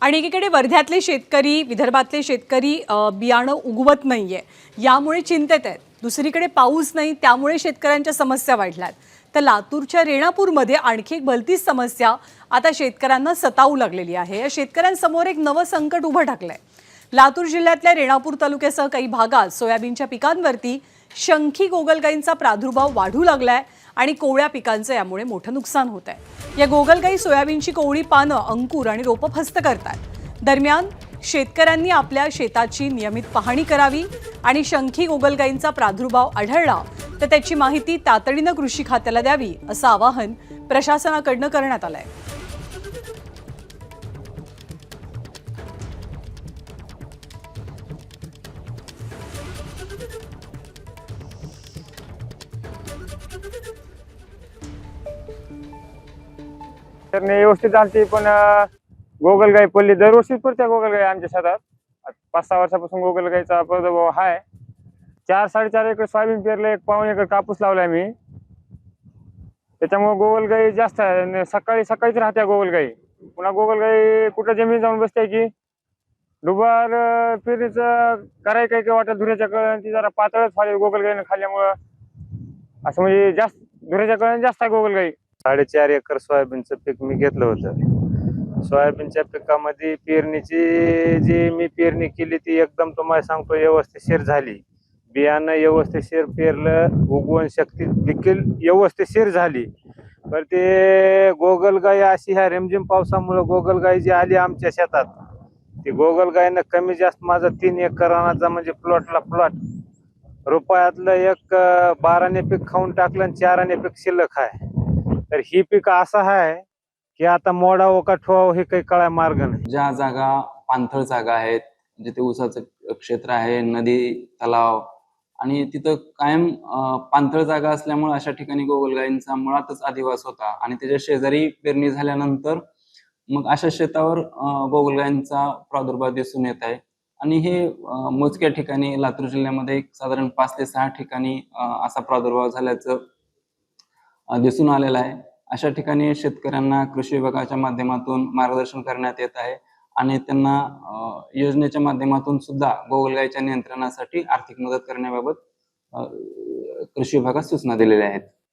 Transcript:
आणि एकीकडे वर्ध्यातले शेतकरी, विदर्भातले शेतकरी बियाणं उगवत नाहीये, यामुळे चिंतेत आहेत. दुसरीकडे पाऊस नाही, त्यामुळे शेतकऱ्यांच्या समस्या वाढल्यात. तर लातूरच्या रेणापूरमध्ये आणखी एक भलतीच समस्या आता शेतकऱ्यांना सतावू लागलेली आहे. या शेतकऱ्यांसमोर एक नवं संकट उभं ठाकलंय. लातूर जिल्ह्यातल्या रेणापूर तालुक्यासह काही भागात सोयाबीनच्या पिकांवरती शंखी गोगलगायींचा प्रादुर्भाव वाढू लागलाय आणि कोवळ्या पिकांचं यामुळे मोठं नुकसान होत आहे. या गोगलगायी सोयाबीनची कोवळी पानं, अंकुर आणि रोपं फस्त करतात. दरम्यान शेतकऱ्यांनी आपल्या शेताची नियमित पाहणी करावी आणि शंखी गोगलगायींचा प्रादुर्भाव आढळला तर त्याची माहिती तातडीनं कृषी खात्याला द्यावी, असं आवाहन प्रशासनाकडून करण्यात आलंय. तर व्यवस्थित झालती, पण गोगलगाई पडली. दरवर्षीच पडत्या गोगलगाई आमच्या शेतात. 5-6 वर्षापासून गोगलगाईचा प्रादुर्भाव आहे. 4-4.5 एकर सोयाबीन पेरलं, 1-1.25 एकर कापूस लावलाय मी. त्याच्यामुळे गोगलगाई जास्त आहे. सकाळीच राहत्या गोगलगाई. पुन्हा गोगलगाई कुठं जमीन जाऊन बसते की दुबार पेरणीचं कराय काही वाटत धुऱ्याच्या कळण ती जरा पातळच फाळी गोगलगाईनं खाल्ल्यामुळं. असं म्हणजे जास्त धुऱ्याच्या कळण जास्त आहे गोगलगाई. 4.5 एकर सोयाबीनचं पीक मी घेतलं होतं. सोयाबीनच्या पिकामध्ये जी मी पेरणी केली ती एकदम तुम्हाला सांगतो व्यवस्थितशीर झाली. बियाणं व्यवस्थितशीर पेरलं, उगवण शक्ती देखील व्यवस्थितशीर झाली. तर ते गोगलगाई अशी ह्या रिमझिम पावसामुळे गोगलगाई जी आली आमच्या शेतात, ती गोगलगाईनं कमी जास्त माझा 3 एकराचा म्हणजे प्लॉट रुपयातलं एक 12 पीक खाऊन टाकलं आणि 4 पीक शिल्लक आहे. तर ही पीक असं आहे की आता मोडावं का ठेवावं हे काही कळाय मार्ग नाही. ज्या जागा पाणथळ जागा आहेत, जिथे ऊसाचं क्षेत्र आहे, नदी, तलाव आणि तिथं कायम पाणथळ जागा असल्यामुळे अशा ठिकाणी गोगलगायींचा मुळातच अधिवास होता आणि त्याच्या शेजारी पेरणी झाल्यानंतर मग अशा शेतावर गोगलगायींचा प्रादुर्भाव दिसून येत आहे. आणि हे मोजक्या ठिकाणी लातूर जिल्ह्यामध्ये साधारण 5 ते 6 ठिकाणी असा प्रादुर्भाव झाल्याचं दिसून आलेला आहे. अशा ठिकाणी शेतकऱ्यांना कृषी विभागाच्या माध्यमातून मार्गदर्शन करण्यात येत आहे आणि त्यांना योजनेच्या माध्यमातून सुद्धा गोगलगायीच्या नियंत्रणासाठी आर्थिक मदत करण्याबाबत कृषी विभागात सूचना दिलेल्या आहेत.